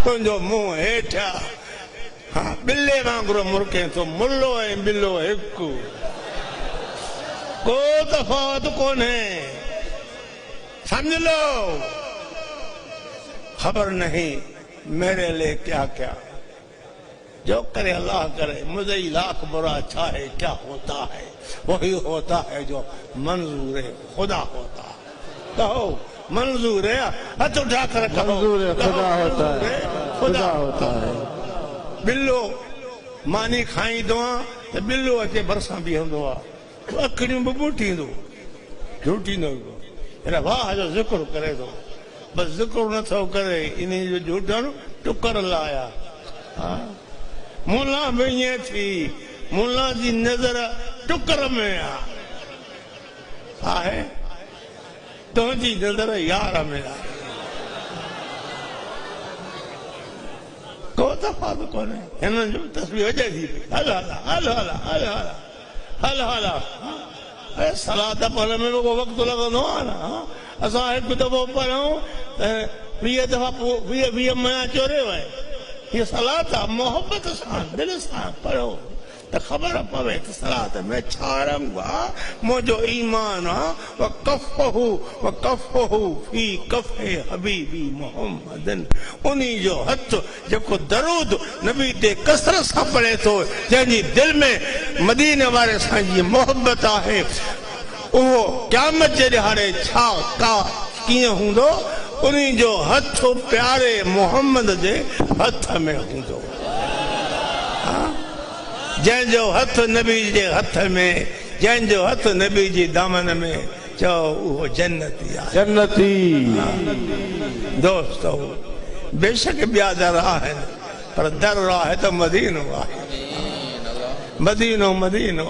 तुझो मुंह हेठा हाँ बिल्ले वांगुरु मुरके तो मुल्लो ऐं बिल्लो हिकु को तफावत कोन्हे समझ लो खबर नहीं मेरे लिए क्या क्या जो करे अल्लाह करे मुझे लाख बुरा चाहे क्या होता है वही होता है जो मंजूर है खुदा होता है कहो मंजूर है हाथ उठा कर कहो मंजूर है खुदा होता है खुदा होता है बिल्लो मानी खाईंदो आहे त बिल्लो अचे भरिसां बीहंदो आहे अखियूं बि ॿूटींदो झूटींदो अरे वाह जो ज़िक्र करे थो बस ज़िक्र नथो करे इन जो झूठण टुकर लाया मुला बि ईअं थी मुला जी नज़र टुकर में आहे तुंहिंजी नज़र यार में आहे को तफ़ावत कोन्हे हिननि जो तस्वीर अॼु थी पई हल हल हल हल हल हल हल हल सलाद पढ़ण में को वक़्तु लॻंदो आहे न असां हिकु दफ़ो पढ़ूं त 20 दफ़ा पोइ 20 महीना चोरियो आहे हीअ सलाद आहे मोहबत सां दिलि सां पढ़ो त ख़बर पवे त सलाद में छा रंग आहे मुंहिंजो ईमान आहे वक़फ़हु फी कफ़े हबीबी मुहम्मदन उन्ही जो हथ जेको दरूद नबी ते कसरत सां पढ़े थो जंहिंजी दिलि में मदीने वारे सां जी मोहबत आहे उहो क़यामत जे ॾिहाड़े छा का कीअं हूंदो उन्ही जो हथ प्यारे मोहम्मद जे हथ में हूंदो जंहिंजो हथ नबी जे हथ में जंहिंजो हथ नबी जी दामन में चओ उहो जन्नती आहे जन्नती दोस्तो बेशक ॿिया दर आहिनि पर दर आहे त मदीनो आहे मदीनो मदीनो